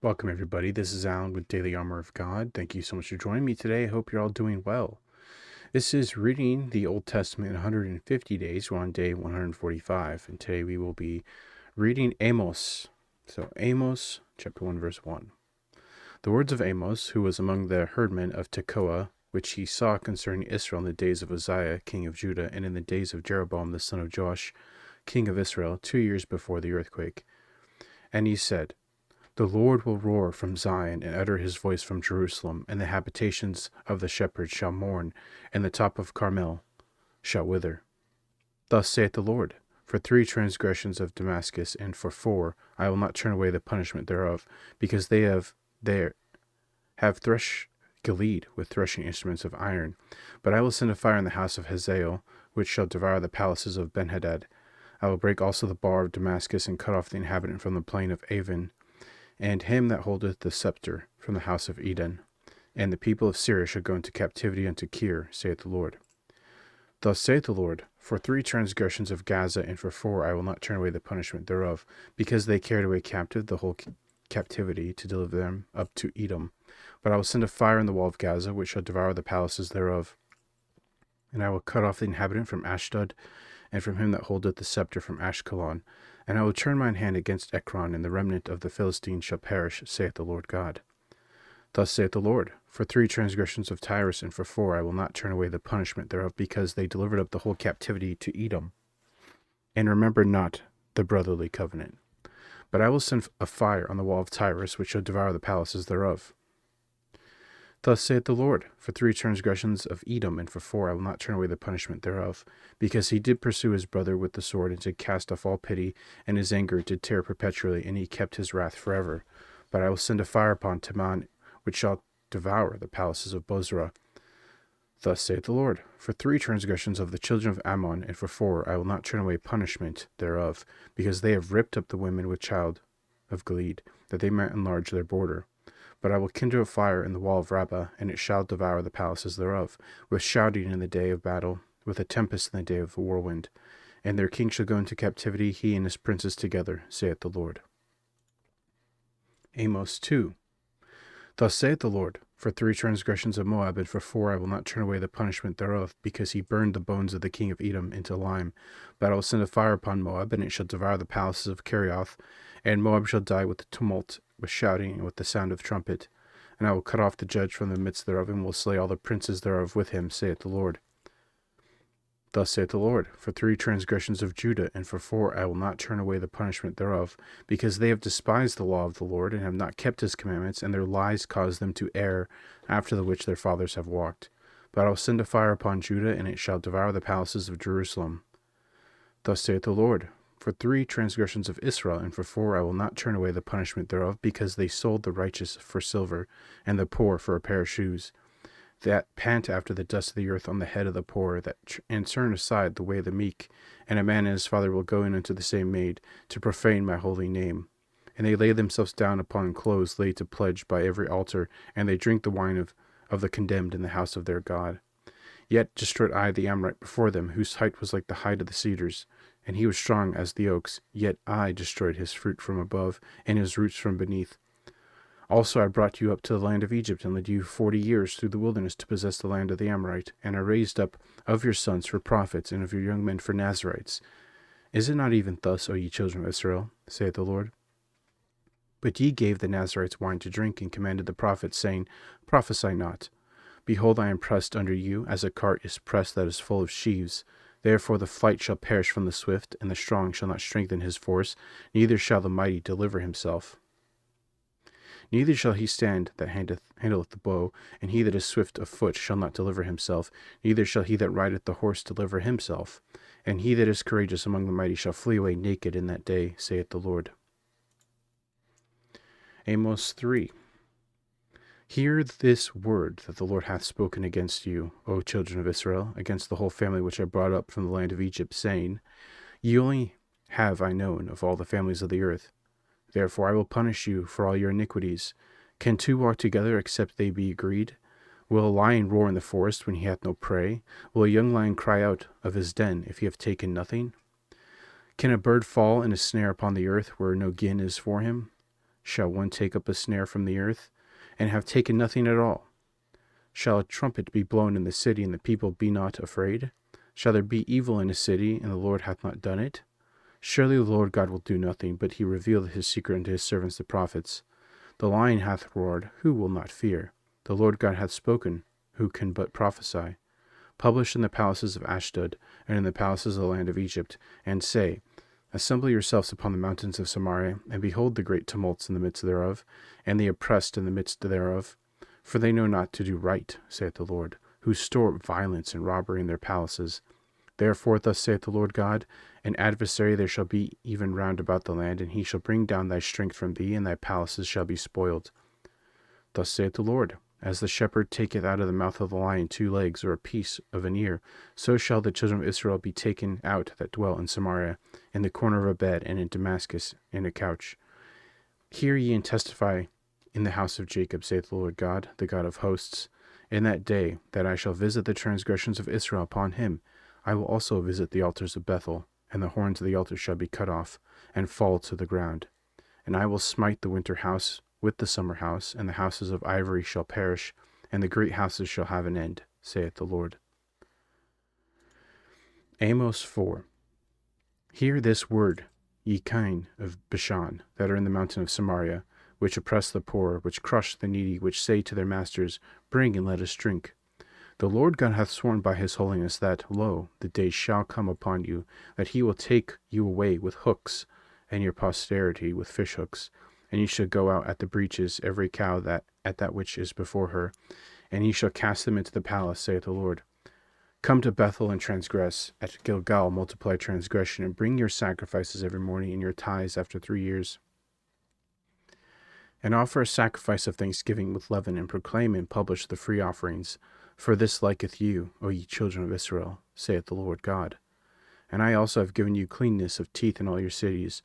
Welcome, everybody. This is Alan with Daily Armour of God. Thank you so much for joining me today. I hope you're all doing well. This is reading the Old Testament in 150 days. We're on day 145, and today we will be reading Amos. So, Amos, chapter 1, verse 1. The words of Amos, who was among the herdmen of Tekoa, which he saw concerning Israel in the days of Uzziah, king of Judah, and in the days of Jeroboam the son of Joash, king of Israel, 2 years before the earthquake. And he said, The Lord will roar from Zion and utter his voice from Jerusalem, and the habitations of the shepherds shall mourn, and the top of Carmel shall wither. Thus saith the Lord, for 3 transgressions of Damascus, and for 4 I will not turn away the punishment thereof, because they have threshed Gilead with threshing instruments of iron. But I will send a fire in the house of Hazael, which shall devour the palaces of Benhadad. I will break also the bar of Damascus, and cut off the inhabitant from the plain of Avon, and him that holdeth the scepter from the house of Eden. And the people of Syria shall go into captivity unto Kir, saith the Lord. Thus saith the Lord, for 3 transgressions of Gaza, and for 4 I will not turn away the punishment thereof, because they carried away captive the whole captivity to deliver them up to Edom. But I will send a fire in the wall of Gaza, which shall devour the palaces thereof. And I will cut off the inhabitant from Ashdod, and from him that holdeth the scepter from Ashkelon. And I will turn mine hand against Ekron, and the remnant of the Philistines shall perish, saith the Lord God. Thus saith the Lord, for 3 transgressions of Tyrus, and for 4 I will not turn away the punishment thereof, because they delivered up the whole captivity to Edom, and remembered not the brotherly covenant. But I will send a fire on the wall of Tyrus, which shall devour the palaces thereof. Thus saith the Lord, for 3 transgressions of Edom, and for 4 I will not turn away the punishment thereof, because he did pursue his brother with the sword, and did cast off all pity, and his anger did tear perpetually, and he kept his wrath forever. But I will send a fire upon Teman, which shall devour the palaces of Bozrah. Thus saith the Lord, for 3 transgressions of the children of Ammon, and for 4 I will not turn away punishment thereof, because they have ripped up the women with child of Gilead, that they might enlarge their border. But I will kindle a fire in the wall of Rabbah, and it shall devour the palaces thereof, with shouting in the day of battle, with a tempest in the day of a whirlwind. And their king shall go into captivity, he and his princes together, saith the Lord. Amos 2. Thus saith the Lord, for 3 transgressions of Moab, and for 4 I will not turn away the punishment thereof, because he burned the bones of the king of Edom into lime. But I will send a fire upon Moab, and it shall devour the palaces of Kerioth, and Moab shall die with the tumult, with shouting, and with the sound of trumpet. And I will cut off the judge from the midst thereof, and will slay all the princes thereof with him, saith the Lord. Thus saith the Lord, for 3 transgressions of Judah, and for 4 I will not turn away the punishment thereof, because they have despised the law of the Lord, and have not kept his commandments, and their lies caused them to err, after the which their fathers have walked. But I will send a fire upon Judah, and it shall devour the palaces of Jerusalem. Thus saith the Lord, for 3 transgressions of Israel, and for 4 I will not turn away the punishment thereof, because they sold the righteous for silver, and the poor for a pair of shoes, that pant after the dust of the earth on the head of the poor, and turn aside the way of the meek. And a man and his father will go in unto the same maid, to profane my holy name. And they lay themselves down upon clothes laid to pledge by every altar, and they drink the wine of the condemned in the house of their God. Yet destroyed I the Amorite before them, whose height was like the height of the cedars, and he was strong as the oaks. Yet I destroyed his fruit from above, and his roots from beneath. Also I brought you up to the land of Egypt, and led you 40 years through the wilderness to possess the land of the Amorite. And I raised up of your sons for prophets, and of your young men for Nazarites. Is it not even thus, O ye children of Israel, saith the Lord? But ye gave the Nazarites wine to drink, and commanded the prophets, saying, Prophesy not. Behold, I am pressed under you, as a cart is pressed that is full of sheaves. Therefore the flight shall perish from the swift, and the strong shall not strengthen his force, neither shall the mighty deliver himself. Neither shall he stand that handleth the bow, and he that is swift of foot shall not deliver himself, neither shall he that rideth the horse deliver himself. And he that is courageous among the mighty shall flee away naked in that day, saith the Lord. Amos 3. Hear this word that the Lord hath spoken against you, O children of Israel, against the whole family which I brought up from the land of Egypt, saying, Ye only have I known of all the families of the earth. Therefore I will punish you for all your iniquities. Can 2 walk together except they be agreed? Will a lion roar in the forest when he hath no prey? Will a young lion cry out of his den if he have taken nothing? Can a bird fall in a snare upon the earth where no gin is for him? Shall one take up a snare from the earth, and have taken nothing at all? Shall a trumpet be blown in the city, and the people be not afraid? Shall there be evil in a city, and the Lord hath not done it? Surely the Lord God will do nothing, but he revealed his secret unto his servants the prophets. The lion hath roared, who will not fear? The Lord God hath spoken, who can but prophesy? Publish in the palaces of Ashdod, and in the palaces of the land of Egypt, and say, Assemble yourselves upon the mountains of Samaria, and behold the great tumults in the midst thereof, and the oppressed in the midst thereof. For they know not to do right, saith the Lord, who store up violence and robbery in their palaces. Therefore thus saith the Lord God, An adversary there shall be even round about the land, and he shall bring down thy strength from thee, and thy palaces shall be spoiled. Thus saith the Lord, As the shepherd taketh out of the mouth of the lion 2 legs, or a piece of an ear, so shall the children of Israel be taken out that dwell in Samaria, in the corner of a bed, and in Damascus in a couch. Hear ye and testify in the house of Jacob, saith the Lord God, the God of hosts, in that day that I shall visit the transgressions of Israel upon him, I will also visit the altars of Bethel, and the horns of the altar shall be cut off, and fall to the ground. And I will smite the winter house with the summer house, and the houses of ivory shall perish, and the great houses shall have an end, saith the Lord. Amos 4. Hear this word, ye kine of Bashan, that are in the mountain of Samaria, which oppress the poor, which crush the needy, which say to their masters, Bring and let us drink. The Lord God hath sworn by his holiness that, lo, the days shall come upon you, that he will take you away with hooks, and your posterity with fish hooks, and ye shall go out at the breaches, every cow that at that which is before her, and ye shall cast them into the palace, saith the Lord. Come to Bethel and transgress, at Gilgal multiply transgression, and bring your sacrifices every morning, and your tithes after 3 years. And offer a sacrifice of thanksgiving with leaven, and proclaim and publish the free offerings. For this liketh you, O ye children of Israel, saith the Lord God. And I also have given you cleanness of teeth in all your cities,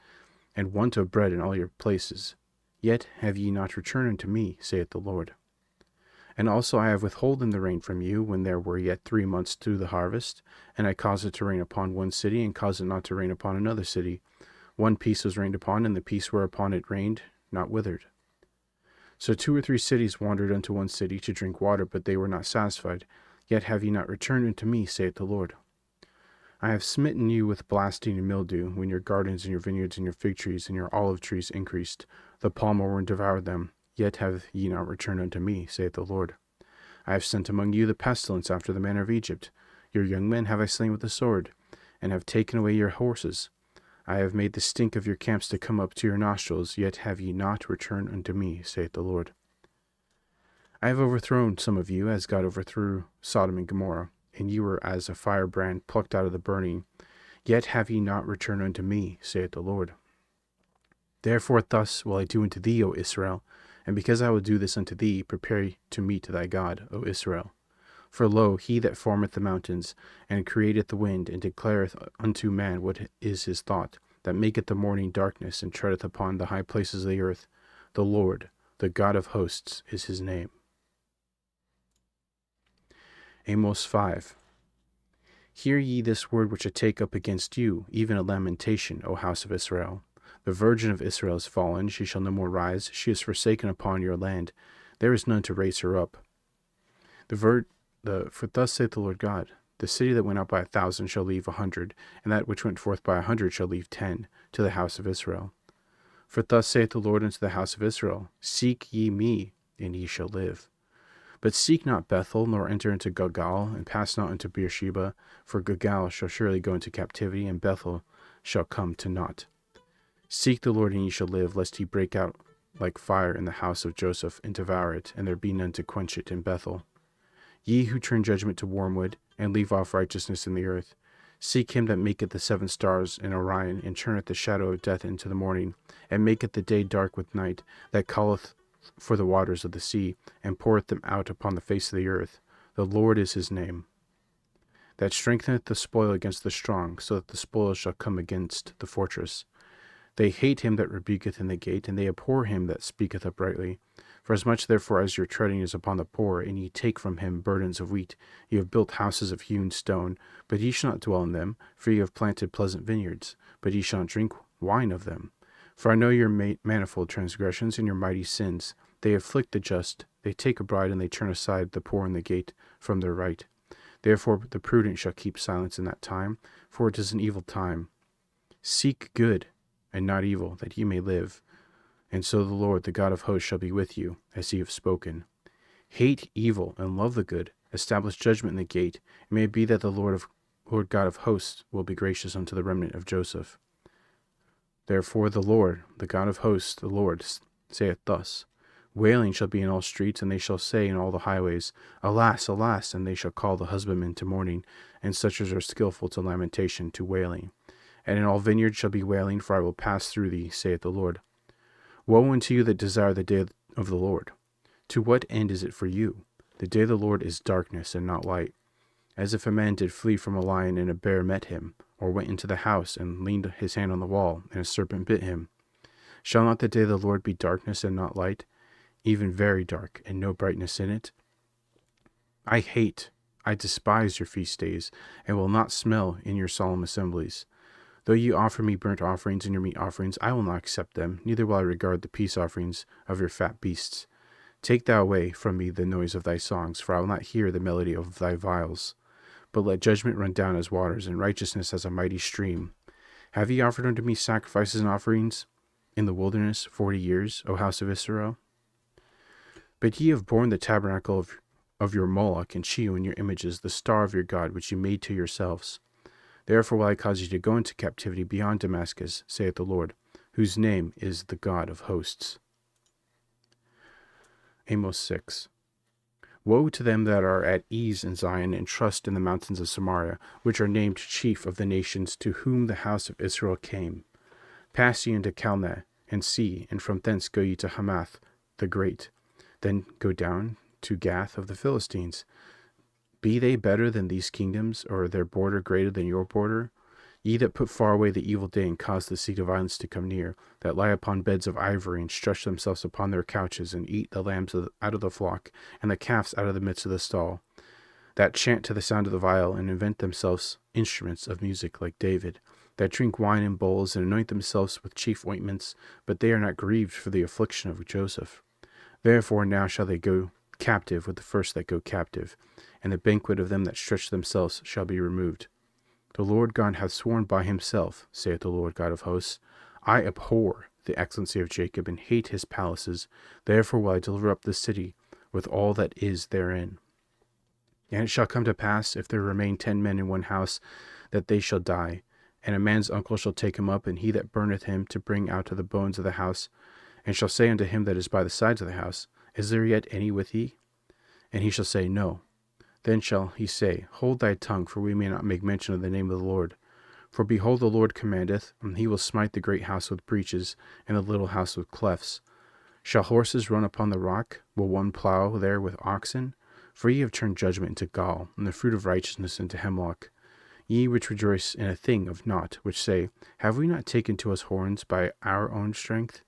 and want of bread in all your places. Yet have ye not returned unto me, saith the Lord. And also I have withholden the rain from you, when there were yet 3 months to the harvest, and I caused it to rain upon one city, and caused it not to rain upon another city. One piece was rained upon, and the piece whereupon it rained not withered. So 2 or 3 cities wandered unto one city to drink water, but they were not satisfied. Yet have ye not returned unto me, saith the Lord. I have smitten you with blasting and mildew, when your gardens and your vineyards and your fig trees and your olive trees increased. The palmerworm devoured them. Yet have ye not returned unto me, saith the Lord. I have sent among you the pestilence after the manner of Egypt. Your young men have I slain with the sword, and have taken away your horses. I have made the stink of your camps to come up to your nostrils, yet have ye not returned unto me, saith the Lord. I have overthrown some of you, as God overthrew Sodom and Gomorrah, and ye were as a firebrand plucked out of the burning. Yet have ye not returned unto me, saith the Lord. Therefore thus will I do unto thee, O Israel, and because I will do this unto thee, prepare to meet thy God, O Israel. For lo, he that formeth the mountains, and createth the wind, and declareth unto man what is his thought, that maketh the morning darkness, and treadeth upon the high places of the earth, the Lord, the God of hosts, is his name. Amos 5. Hear ye this word which I take up against you, even a lamentation, O house of Israel. The virgin of Israel is fallen, she shall no more rise, she is forsaken upon your land, there is none to raise her up. For thus saith the Lord God, the city that went out by 1,000 shall leave 100, and that which went forth by 100 shall leave 10, to the house of Israel. For thus saith the Lord unto the house of Israel, Seek ye me, and ye shall live. But seek not Bethel, nor enter into Gilgal, and pass not into Beersheba, for Gilgal shall surely go into captivity, and Bethel shall come to naught. Seek the Lord, and ye shall live, lest he break out like fire in the house of Joseph, and devour it, and there be none to quench it in Bethel. Ye who turn judgment to wormwood, and leave off righteousness in the earth, seek him that maketh the 7 stars in Orion, and turneth the shadow of death into the morning, and maketh the day dark with night, that calleth for the waters of the sea, and poureth them out upon the face of the earth. The Lord is his name. That strengtheneth the spoil against the strong, so that the spoil shall come against the fortress. They hate him that rebuketh in the gate, and they abhor him that speaketh uprightly. For as much therefore as your treading is upon the poor, and ye take from him burdens of wheat, ye have built houses of hewn stone, but ye shall not dwell in them, for ye have planted pleasant vineyards, but ye shall not drink wine of them. For I know your manifold transgressions and your mighty sins. They afflict the just, they take a bride, and they turn aside the poor in the gate from their right. Therefore the prudent shall keep silence in that time, for it is an evil time. Seek good, and not evil, that ye may live. And so the Lord, the God of hosts, shall be with you, as ye have spoken. Hate evil, and love the good. Establish judgment in the gate. It may be that the Lord God of hosts will be gracious unto the remnant of Joseph. Therefore the Lord, the God of hosts, the Lord, saith thus, Wailing shall be in all streets, and they shall say in all the highways, Alas, alas! And they shall call the husbandmen to mourning, and such as are skillful to lamentation, to wailing. And in all vineyards shall be wailing, for I will pass through thee, saith the Lord. Woe unto you that desire the day of the Lord! To what end is it for you? The day of the Lord is darkness and not light. As if a man did flee from a lion, and a bear met him, or went into the house, and leaned his hand on the wall, and a serpent bit him. Shall not the day of the Lord be darkness and not light, even very dark, and no brightness in it? I despise your feast days, and will not smell in your solemn assemblies. Though ye offer me burnt offerings and your meat offerings, I will not accept them, neither will I regard the peace offerings of your fat beasts. Take thou away from me the noise of thy songs, for I will not hear the melody of thy viols. But let judgment run down as waters, and righteousness as a mighty stream. Have ye offered unto me sacrifices and offerings in the wilderness 40 years, O house of Israel? But ye have borne the tabernacle of your Moloch, and Sheol in your images, the star of your God, which ye made to yourselves. Therefore will I cause you to go into captivity beyond Damascus, saith the Lord, whose name is the God of hosts. Amos 6. Woe to them that are at ease in Zion, and trust in the mountains of Samaria, which are named chief of the nations, to whom the house of Israel came. Pass ye into Calneh, and see, and from thence go ye to Hamath the great. Then go down to Gath of the Philistines. Be they better than these kingdoms, or their border greater than your border? Ye that put far away the evil day, and cause the seat of violence to come near, that lie upon beds of ivory, and stretch themselves upon their couches, and eat the lambs out of the flock, and the calves out of the midst of the stall, that chant to the sound of the viol, and invent themselves instruments of music like David, that drink wine in bowls, and anoint themselves with chief ointments, but they are not grieved for the affliction of Joseph. Therefore now shall they go captive with the first that go captive, and the banquet of them that stretch themselves shall be removed. The Lord God hath sworn by himself, saith the Lord God of hosts, I abhor the excellency of Jacob, and hate his palaces. Therefore will I deliver up the city with all that is therein. And it shall come to pass, if there remain 10 men in one house, that they shall die. And a man's uncle shall take him up, and he that burneth him, to bring out of the bones of the house, and shall say unto him that is by the sides of the house, Is there yet any with thee? And he shall say, No. Then shall he say, Hold thy tongue, for we may not make mention of the name of the Lord. For behold, the Lord commandeth, and he will smite the great house with breaches, and the little house with clefts. Shall horses run upon the rock? Will one plow there with oxen? For ye have turned judgment into gall, and the fruit of righteousness into hemlock. Ye which rejoice in a thing of naught, which say, Have we not taken to us horns by our own strength?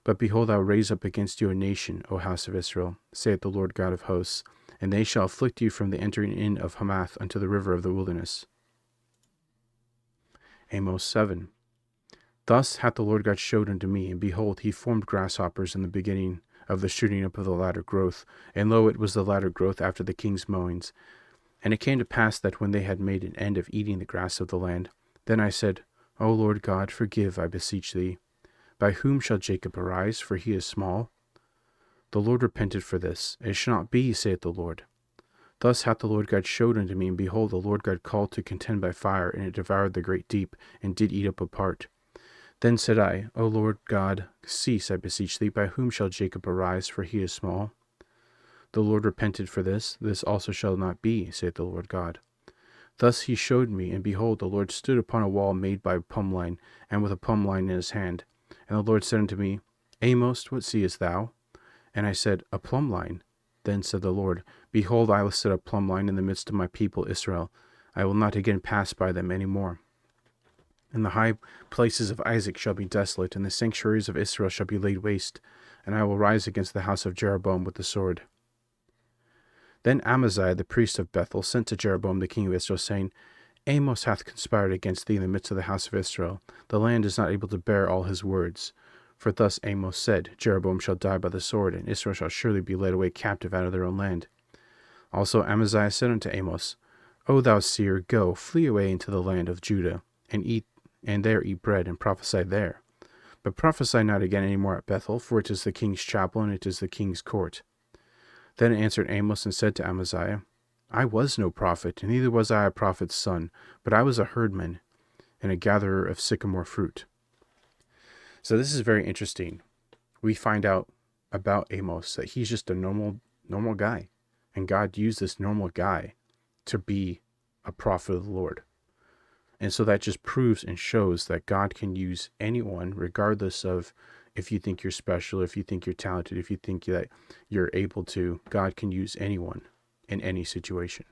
But behold, I will raise up against you a nation, O house of Israel, saith the Lord God of hosts, and they shall afflict you from the entering in of Hamath unto the river of the wilderness. Amos 7. Thus hath the Lord God showed unto me, and behold, he formed grasshoppers in the beginning of the shooting up of the latter growth, and lo, it was the latter growth after the king's mowings. And it came to pass that when they had made an end of eating the grass of the land, then I said, O Lord God, forgive, I beseech thee. By whom shall Jacob arise, for he is small? The Lord repented for this. It shall not be, saith the Lord. Thus hath the Lord God showed unto me, and behold, the Lord God called to contend by fire, and it devoured the great deep, and did eat up a part. Then said I, O Lord God, cease, I beseech thee, by whom shall Jacob arise, for he is small? The Lord repented for this. This also shall not be, saith the Lord God. Thus he showed me, and behold, the Lord stood upon a wall made by plumb line, and with a plumb line in his hand. And the Lord said unto me, Amos, what seest thou? And I said, A plumb line. Then said the Lord, Behold, I will set a plumb line in the midst of my people Israel. I will not again pass by them any more. And the high places of Isaac shall be desolate, and the sanctuaries of Israel shall be laid waste, and I will rise against the house of Jeroboam with the sword. Then Amaziah the priest of Bethel sent to Jeroboam the king of Israel, saying, Amos hath conspired against thee in the midst of the house of Israel. The land is not able to bear all his words. For thus Amos said, Jeroboam shall die by the sword, and Israel shall surely be led away captive out of their own land. Also Amaziah said unto Amos, O thou seer, go, flee away into the land of Judah, and there eat bread, and prophesy there. But prophesy not again any more at Bethel, for it is the king's chapel, and it is the king's court. Then answered Amos and said to Amaziah, I was no prophet, and neither was I a prophet's son, but I was a herdman, and a gatherer of sycamore fruit. So this is very interesting. We find out about Amos that he's just a normal guy, and God used this normal guy to be a prophet of the Lord. And so that just proves and shows that God can use anyone, regardless of if you think you're special, if you think you're talented, if you think that you're able to. God can use anyone in any situation.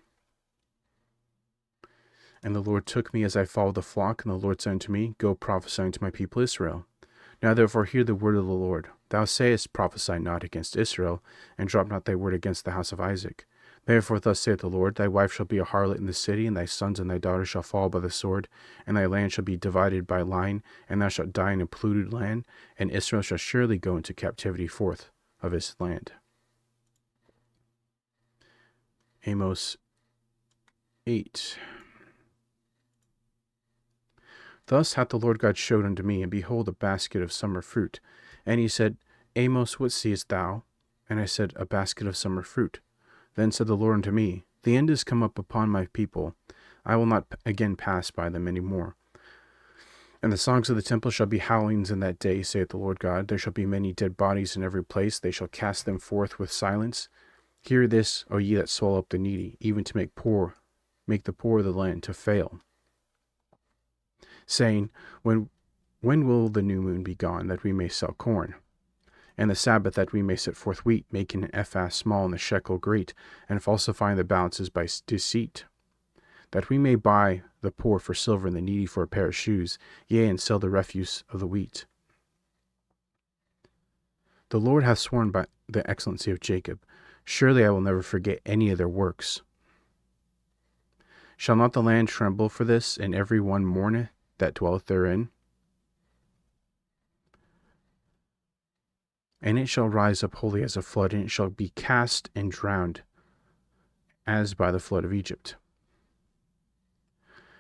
And the Lord took me as I followed the flock, and the Lord said unto me, Go prophesy unto my people Israel. Now therefore hear the word of the Lord. Thou sayest, Prophesy not against Israel, and drop not thy word against the house of Isaac. Therefore thus saith the Lord, Thy wife shall be a harlot in the city, and thy sons and thy daughters shall fall by the sword, and thy land shall be divided by line, and thou shalt die in a polluted land, and Israel shall surely go into captivity forth of his land. Amos 8. Thus hath the Lord God showed unto me, and behold, a basket of summer fruit. And he said, Amos, what seest thou? And I said, A basket of summer fruit. Then said the Lord unto me, The end is come up upon my people. I will not again pass by them any more. And the songs of the temple shall be howlings in that day, saith the Lord God. There shall be many dead bodies in every place. They shall cast them forth with silence. Hear this, O ye that swallow up the needy, even to make the poor of the land to fail. Saying, When will the new moon be gone, that we may sell corn? And the Sabbath, that we may set forth wheat, making an ephah small and the shekel great, and falsifying the balances by deceit? That we may buy the poor for silver, and the needy for a pair of shoes, yea, and sell the refuse of the wheat. The Lord hath sworn by the excellency of Jacob, Surely I will never forget any of their works. Shall not the land tremble for this, and every one mourneth that dwelleth therein? And it shall rise up wholly as a flood, and it shall be cast and drowned, as by the flood of Egypt.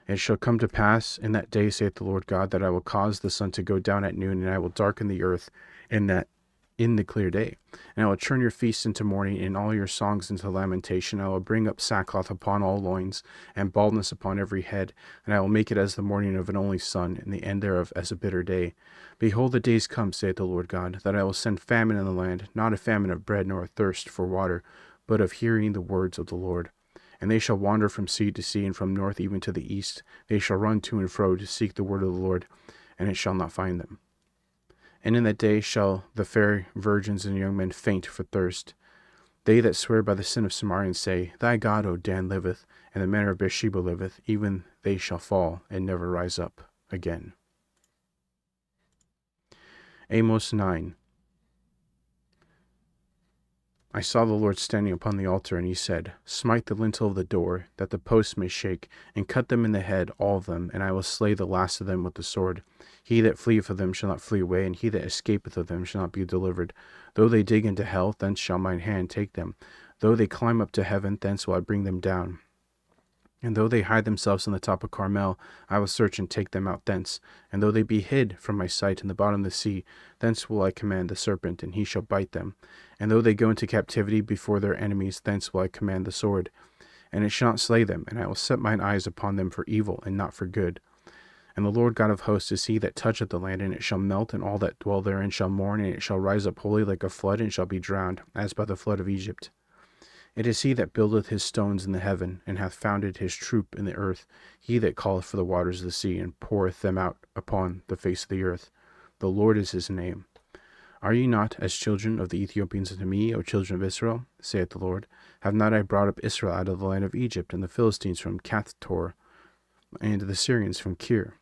It shall come to pass in that day, saith the Lord God, that I will cause the sun to go down at noon, and I will darken the earth in the clear day. And I will turn your feasts into mourning, and all your songs into lamentation. I will bring up sackcloth upon all loins, and baldness upon every head. And I will make it as the morning of an only son, and the end thereof as a bitter day. Behold, the days come, saith the Lord God, that I will send famine in the land, not a famine of bread, nor a thirst for water, but of hearing the words of the Lord. And they shall wander from sea to sea, and from north even to the east. They shall run to and fro to seek the word of the Lord, and it shall not find them. And in that day shall the fair virgins and young men faint for thirst. They that swear by the sin of Samaria and say, Thy God, O Dan, liveth, and the manner of Beersheba liveth, even they shall fall, and never rise up again. Amos 9. I saw the Lord standing upon the altar, and he said, Smite the lintel of the door, that the posts may shake, and cut them in the head, all of them, and I will slay the last of them with the sword. He that fleeth of them shall not flee away, and he that escapeth of them shall not be delivered. Though they dig into hell, thence shall mine hand take them. Though they climb up to heaven, thence will I bring them down. And though they hide themselves on the top of Carmel, I will search and take them out thence. And though they be hid from my sight in the bottom of the sea, thence will I command the serpent, and he shall bite them. And though they go into captivity before their enemies, thence will I command the sword. And it shall not slay them, and I will set mine eyes upon them for evil, and not for good. And the Lord God of hosts is he that toucheth the land, and it shall melt, and all that dwell therein shall mourn, and it shall rise up wholly like a flood, and it shall be drowned, as by the flood of Egypt. It is he that buildeth his stones in the heaven, and hath founded his troop in the earth, he that calleth for the waters of the sea, and poureth them out upon the face of the earth. The Lord is his name. Are ye not as children of the Ethiopians unto me, O children of Israel? Saith the Lord. Have not I brought up Israel out of the land of Egypt, and the Philistines from Caphtor, and the Syrians from Kir?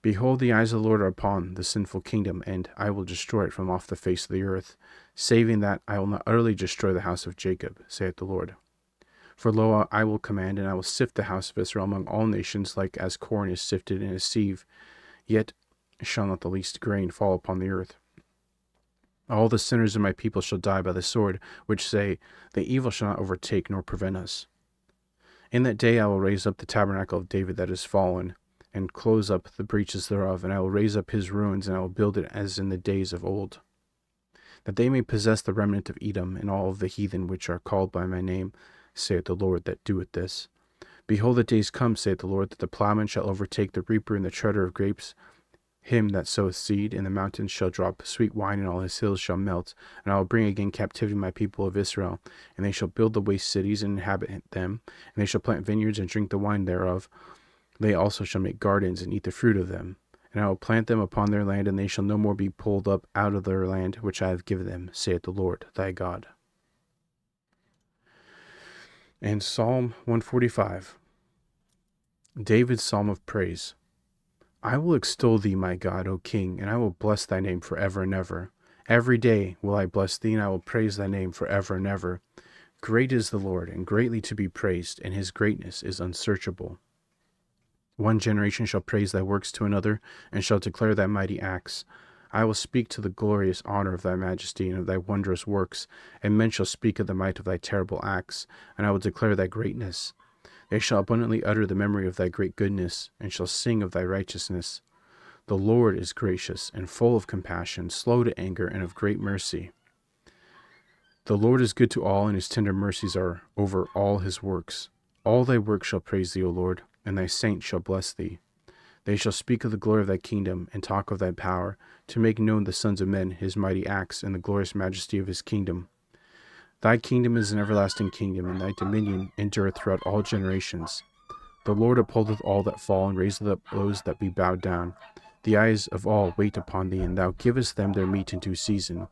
Behold, the eyes of the Lord are upon the sinful kingdom, and I will destroy it from off the face of the earth, saving that I will not utterly destroy the house of Jacob, saith the Lord. For lo, I will command, and I will sift the house of Israel among all nations, like as corn is sifted in a sieve, yet shall not the least grain fall upon the earth. All the sinners of my people shall die by the sword, which say, the evil shall not overtake nor prevent us. In that day I will raise up the tabernacle of David that is fallen, and close up the breaches thereof, and I will raise up his ruins, and I will build it as in the days of old, that they may possess the remnant of Edom, and all of the heathen which are called by my name, saith the Lord that doeth this. Behold, the days come, saith the Lord, that the plowman shall overtake the reaper and the treader of grapes. Him that soweth seed in the mountains shall drop sweet wine, and all his hills shall melt. And I will bring again captivity my people of Israel, and they shall build the waste cities and inhabit them, and they shall plant vineyards and drink the wine thereof. They also shall make gardens and eat the fruit of them. And I will plant them upon their land, and they shall no more be pulled up out of their land which I have given them, saith the Lord thy God. And Psalm 145, David's Psalm of Praise. I will extol thee, my God, O King, and I will bless thy name forever and ever. Every day will I bless thee, and I will praise thy name forever and ever. Great is the Lord, and greatly to be praised, and his greatness is unsearchable. One generation shall praise thy works to another, and shall declare thy mighty acts. I will speak to the glorious honor of thy majesty and of thy wondrous works, and men shall speak of the might of thy terrible acts, and I will declare thy greatness. They shall abundantly utter the memory of thy great goodness, and shall sing of thy righteousness. The Lord is gracious and full of compassion, slow to anger, and of great mercy. The Lord is good to all, and his tender mercies are over all his works. All thy works shall praise thee, O Lord, and thy saints shall bless thee. They shall speak of the glory of thy kingdom, and talk of thy power, to make known the sons of men his mighty acts, and the glorious majesty of his kingdom. Thy kingdom is an everlasting kingdom, and thy dominion endureth throughout all generations. The Lord upholdeth all that fall, and raiseth up those that be bowed down. The eyes of all wait upon thee, and thou givest them their meat in due season.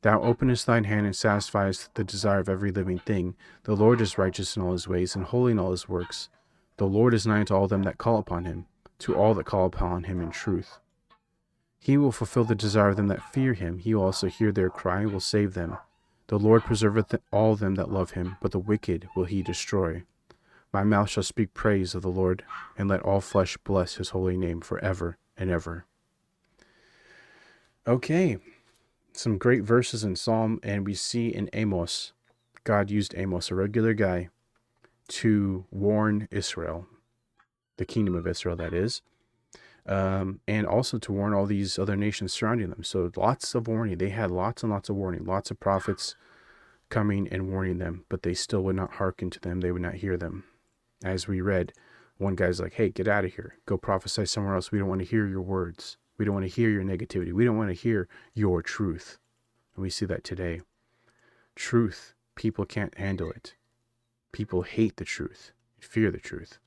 Thou openest thine hand, and satisfiest the desire of every living thing. The Lord is righteous in all his ways, and holy in all his works. The Lord is nigh unto all them that call upon him, to all that call upon him in truth. He will fulfill the desire of them that fear him. He will also hear their cry, and will save them. The Lord preserveth all them that love him, but the wicked will he destroy. My mouth shall speak praise of the Lord, and let all flesh bless his holy name forever and ever. Okay, some great verses in Psalm, and we see in Amos, God used Amos, a regular guy, to warn Israel, the kingdom of Israel, that is, and also to warn all these other nations surrounding them. So lots of warning. They had lots and lots of warning, lots of prophets coming and warning them, but they still would not hearken to them. They would not hear them. As we read, one guy's like, hey, get out of here. Go prophesy somewhere else. We don't want to hear your words. We don't want to hear your negativity. We don't want to hear your truth. And we see that today. Truth, people can't handle it. People hate the truth, fear the truth.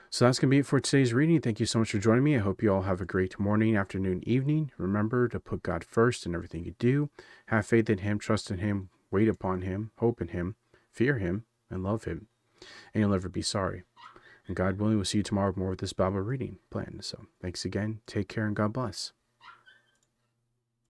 So that's going to be it for today's reading. Thank you so much for joining me. I hope you all have a great morning, afternoon, evening. Remember to put God first in everything you do. Have faith in him, trust in him, wait upon him, hope in him, fear him, and love him. And you'll never be sorry. And God willing, we'll see you tomorrow with more of this Bible reading plan. So thanks again. Take care and God bless.